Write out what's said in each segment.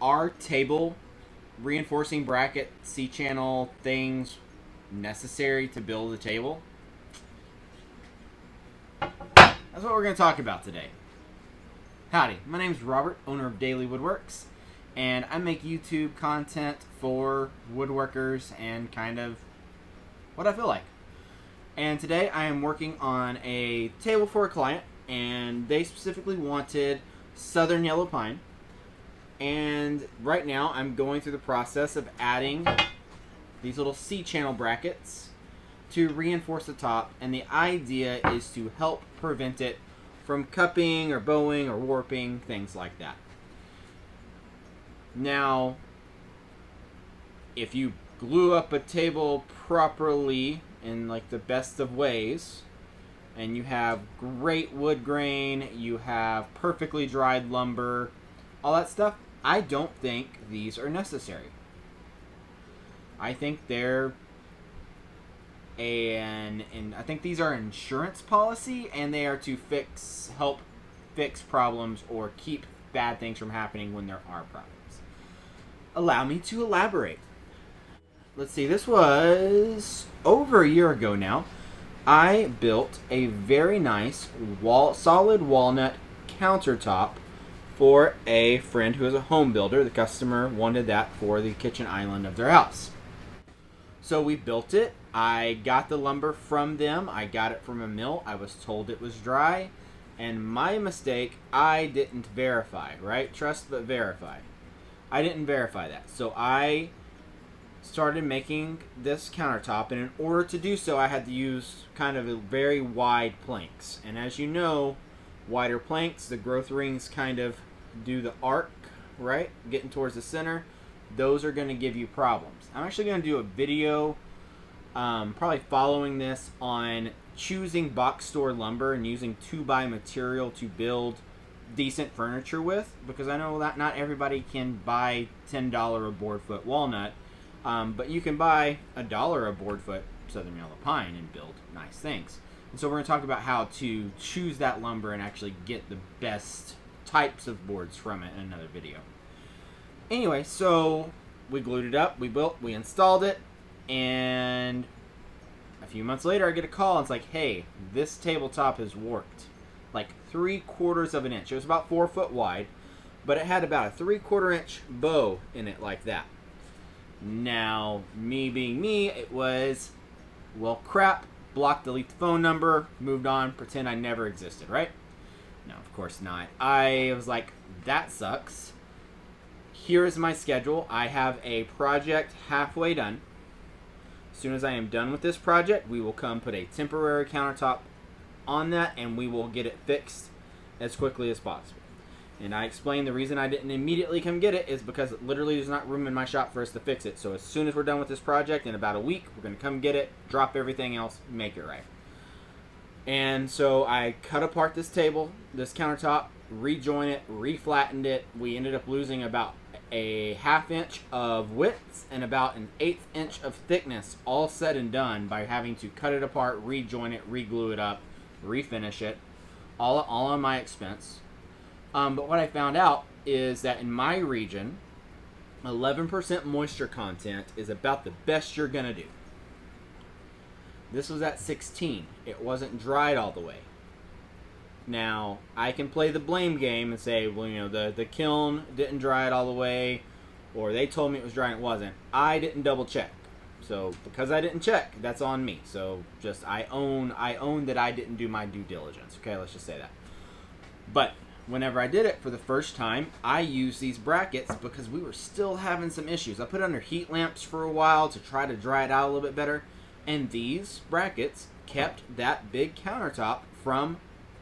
Are table reinforcing bracket C-channel things necessary to build a table? That's what we're going to talk about today. Howdy, my name's Robert, owner of Daily Woodworks, and I make YouTube content for woodworkers and kind of what I feel like. And today I am working on a table for a client, and they specifically wanted southern yellow pine. And right now I'm going through the process of adding these little C-channel brackets to reinforce the top, and the idea is to help prevent it from cupping or bowing or warping, things like that. Now, if you glue up a table properly in like the best of ways, and you have great wood grain, you have perfectly dried lumber, all that stuff, I don't think these are necessary. I think they're and I think these are insurance policy, and they are to help fix problems or keep bad things from happening when there are problems. Allow me to elaborate. Let's see, this was over a year ago now. I built a very nice solid walnut countertop for a friend who is a home builder. The customer wanted that for the kitchen island of their house. So we built it. I got the lumber from them. I got it from a mill. I was told it was dry. And my mistake, I didn't verify, right? Trust but verify. I didn't verify that. So I started making this countertop, and in order to do so, I had to use kind of a very wide planks. And as you know, wider planks, the growth rings kind of do the arc, right? Getting towards the center. Those are going to give you problems. I'm actually going to do a video probably following this on choosing box store lumber and using 2x material to build decent furniture with, because I know that not everybody can buy $10 a board foot walnut, but you can buy $1 a board foot southern yellow pine and build nice things. And so we're going to talk about how to choose that lumber and actually get the best types of boards from it in another video. Anyway, so we glued it up, we built, we installed it, and a few months later I get a call and it's like, hey, this tabletop is warped. Like 3/4 of an inch. It was about 4 foot wide, but it had about a 3/4 inch bow in it like that. Now, me being me, it was, well, crap, block, delete the phone number, moved on, pretend I never existed, right? No, of course not. I was like, that sucks. Here is my schedule. I have a project halfway done. As soon as I am done with this project, we will come put a temporary countertop on that, and we will get it fixed as quickly as possible. And I explained the reason I didn't immediately come get it is because literally there's not room in my shop for us to fix it. So as soon as we're done with this project, in about a week, we're going to come get it, drop everything else, make it right. And so I cut apart this table, this countertop, rejoin it, reflattened it. We ended up losing about a 1/2 inch of width and about an 1/8 inch of thickness, all said and done, by having to cut it apart, rejoin it, re-glue it up, refinish it, all on my expense. But what I found out is that in my region, 11% moisture content is about the best you're going to do. This was at 16. It wasn't dried all the way. Now, I can play the blame game and say, well, you know, the kiln didn't dry it all the way, or they told me it was dry and it wasn't. I didn't double check. So, because I didn't check, that's on me. So, just I own that I didn't do my due diligence. Okay, let's just say that. But whenever I did it for the first time, I used these brackets because we were still having some issues. I put it under heat lamps for a while to try to dry it out a little bit better, and these brackets kept that big countertop from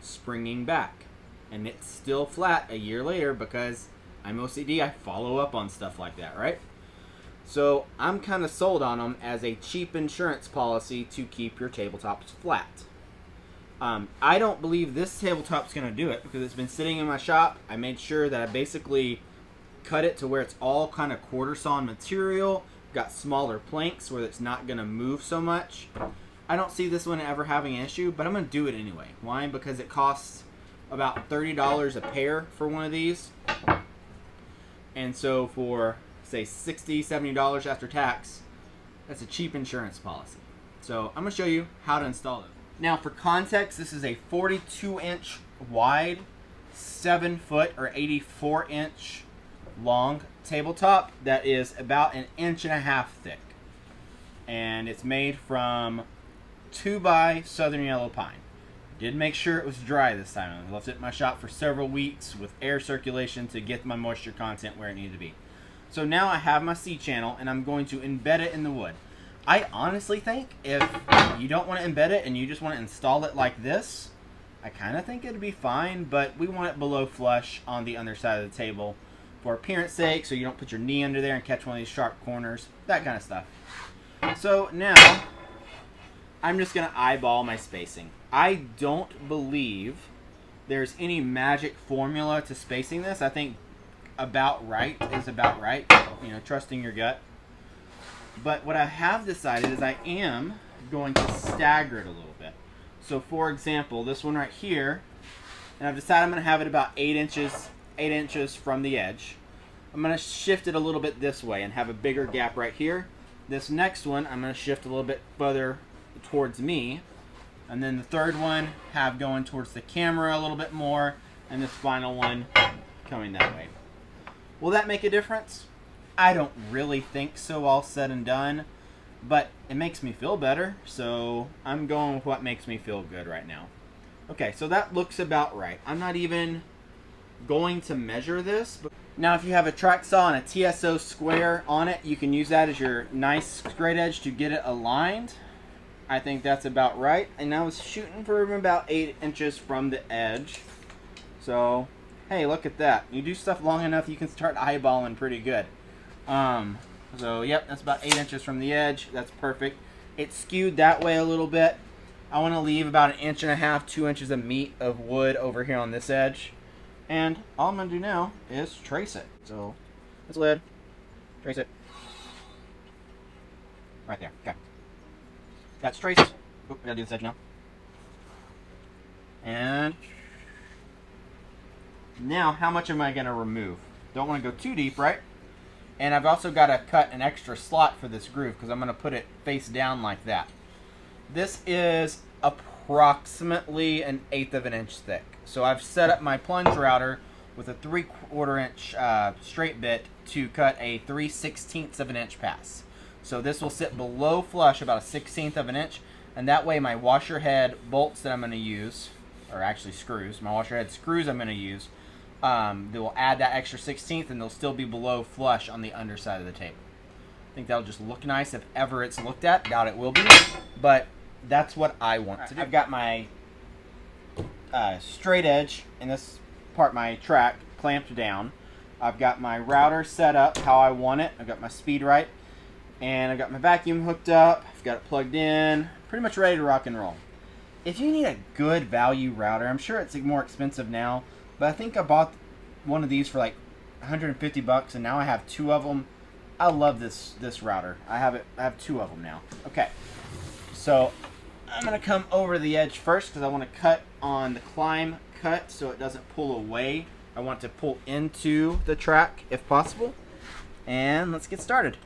springing back. And it's still flat a year later because I'm OCD. I follow up on stuff like that, right? So I'm kind of sold on them as a cheap insurance policy to keep your tabletops flat. I don't believe this tabletop's going to do it because it's been sitting in my shop. I made sure that I basically cut it to where it's all kind of quarter sawn material. Got smaller planks where it's not going to move so much. I don't see this one ever having an issue, but I'm going to do it anyway. Why? Because it costs about $30 a pair for one of these. And so for, say, $60, $70 after tax, that's a cheap insurance policy. So I'm going to show you how to install it. Now for context, this is a 42-inch wide, 7-foot or 84-inch long tabletop that is about 1.5 inches thick. And it's made from 2x Southern Yellow Pine. Did make sure it was dry this time. I left it in my shop for several weeks with air circulation to get my moisture content where it needed to be. So now I have my C channel and I'm going to embed it in the wood. I honestly think if you don't want to embed it and you just want to install it like this, I kind of think it'd be fine, but we want it below flush on the underside of the table for appearance sake, so you don't put your knee under there and catch one of these sharp corners, that kind of stuff. So now I'm just going to eyeball my spacing. I don't believe there's any magic formula to spacing this. I think about right is about right, you know, trusting your gut. But what I have decided is I am going to stagger it a little bit. So for example, this one right here, and I've decided I'm going to have it about 8 inches from the edge. I'm going to shift it a little bit this way and have a bigger gap right here. This next one I'm going to shift a little bit further towards me. And then the third one have going towards the camera a little bit more, and this final one coming that way. Will that make a difference? I don't really think so, all said and done, but it makes me feel better, so I'm going with what makes me feel good right now. Okay, so that looks about right. I'm not even going to measure this. Now, if you have a track saw and a TSO square on it, you can use that as your nice straight edge to get it aligned. I think that's about right. And I was shooting for about 8 inches from the edge. So, hey, look at that. You do stuff long enough, you can start eyeballing pretty good. So, yep, that's about 8 inches from the edge. That's perfect. It's skewed that way a little bit. I want to leave about 1.5 inches, 2 inches of meat of wood over here on this edge. And all I'm going to do now is trace it. So, this lid, trace it. Right there, okay. That's traced. Oop, I gotta do this edge now. And now, how much am I gonna remove? Don't want to go too deep, right? And I've also got to cut an extra slot for this groove because I'm gonna put it face down like that. This is approximately 1/8 of an inch thick. So I've set up my plunge router with a 3/4 inch straight bit to cut a 3/16 of an inch pass. So this will sit below flush about 1/16 of an inch, and that way my washer head bolts that I'm going to use, or actually screws, my washer head screws I'm going to use, they will add that extra 1/16 and they'll still be below flush on the underside of the table. I think that'll just look nice if ever it's looked at. Doubt it will be, but that's what I want to do. I've got my straight edge in this part, my track clamped down. I've got my router set up how I want it. I've got my speed right. And I've got my vacuum hooked up. I've got it plugged in. Pretty much ready to rock and roll. If you need a good value router, I'm sure it's more expensive now, but I think I bought one of these for like $150 and now I have 2 of them. I love this router. I have 2 of them now. Okay. So I'm going to come over the edge first because I want to cut on the climb cut so it doesn't pull away. I want to pull into the track if possible. And let's get started.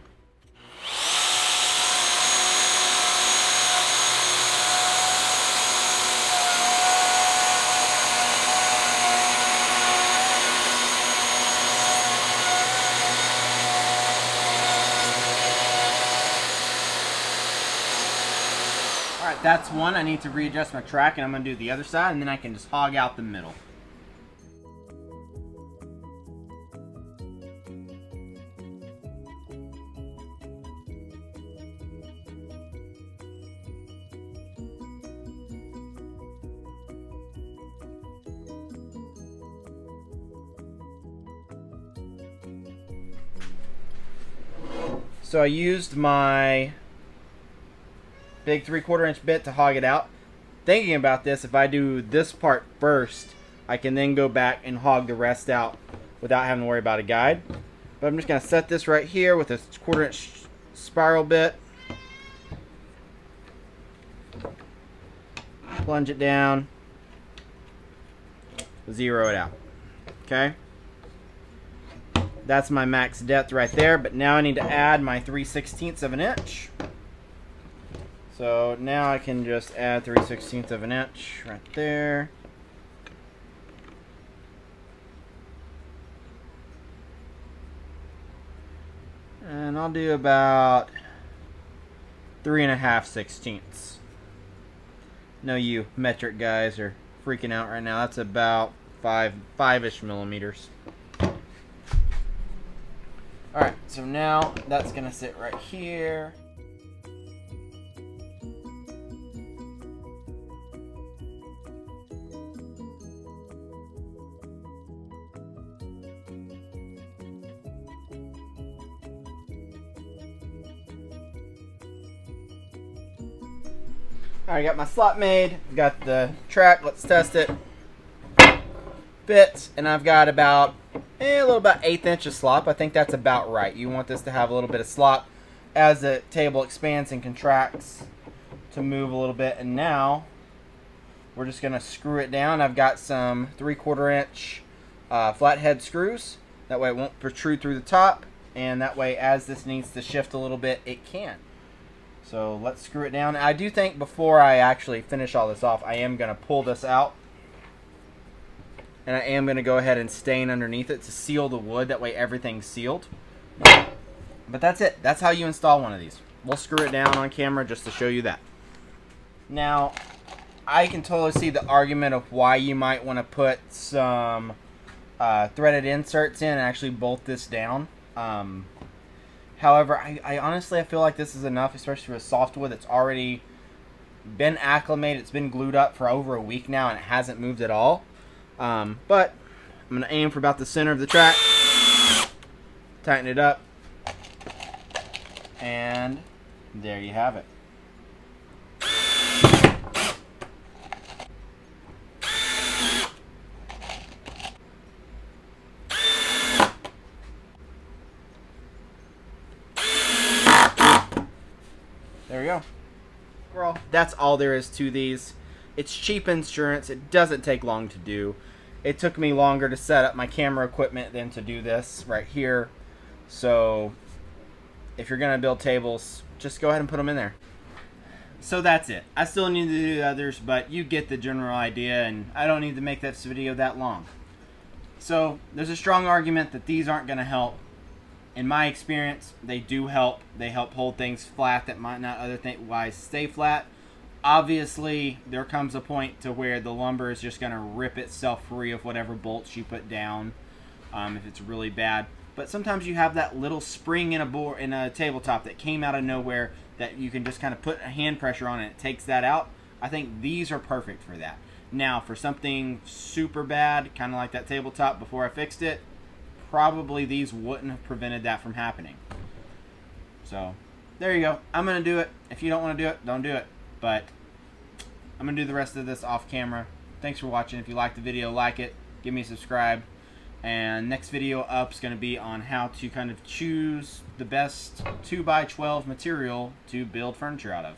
Alright, that's one. I need to readjust my track and I'm going to do the other side and then I can just hog out the middle. So I used my big 3/4 inch bit to hog it out. Thinking about this, if I do this part first, I can then go back and hog the rest out without having to worry about a guide. But I'm just going to set this right here with a 1/4 inch spiral bit. Plunge it down. Zero it out. Okay? that's my max depth right there. But now I need to add my 3/16 of an inch. So now I can just add 3/16 of an inch right there. And I'll do about 3.5/16. No, you metric guys are freaking out right now. That's about five-ish millimeters. Alright, so now that's going to sit right here. Alright, got my slot made. Got the track. Let's test it. Fits, and I've got about a little about 1/8 inch of slop. I think that's about right. You want this to have a little bit of slop as the table expands and contracts to move a little bit. And now we're just going to screw it down. I've got some 3/4 inch flathead screws. That way it won't protrude through the top, and that way as this needs to shift a little bit, it can. So let's screw it down. I do think before I actually finish all this off, I am going to pull this out. And I am going to go ahead and stain underneath it to seal the wood. That way everything's sealed. But that's it. That's how you install one of these. We'll screw it down on camera just to show you that. Now, I can totally see the argument of why you might want to put some threaded inserts in and actually bolt this down. However, I honestly feel like this is enough, especially for a softwood that's already been acclimated. It's been glued up for over a week now and it hasn't moved at all. But I'm going to aim for about the center of the track, tighten it up, and there you have it. There we go. Well, that's all there is to these. It's cheap insurance. It doesn't take long to do. It took me longer to set up my camera equipment than to do this right here. So if you're going to build tables, just go ahead and put them in there. So that's it. I still need to do others, but you get the general idea, and I don't need to make this video that long. So there's a strong argument that these aren't going to help. In my experience, they do help. They help hold things flat that might not otherwise stay flat. Obviously, there comes a point to where the lumber is just going to rip itself free of whatever bolts you put down, if it's really bad. But sometimes you have that little spring in a tabletop that came out of nowhere that you can just kind of put a hand pressure on and it takes that out. I think these are perfect for that. Now, for something super bad, kind of like that tabletop before I fixed it, probably these wouldn't have prevented that from happening. So, there you go. I'm going to do it. If you don't want to do it, don't do it. But I'm going to do the rest of this off camera. Thanks for watching. If you liked the video, like it. Give me a subscribe. And next video up is going to be on how to kind of choose the best 2x12 material to build furniture out of.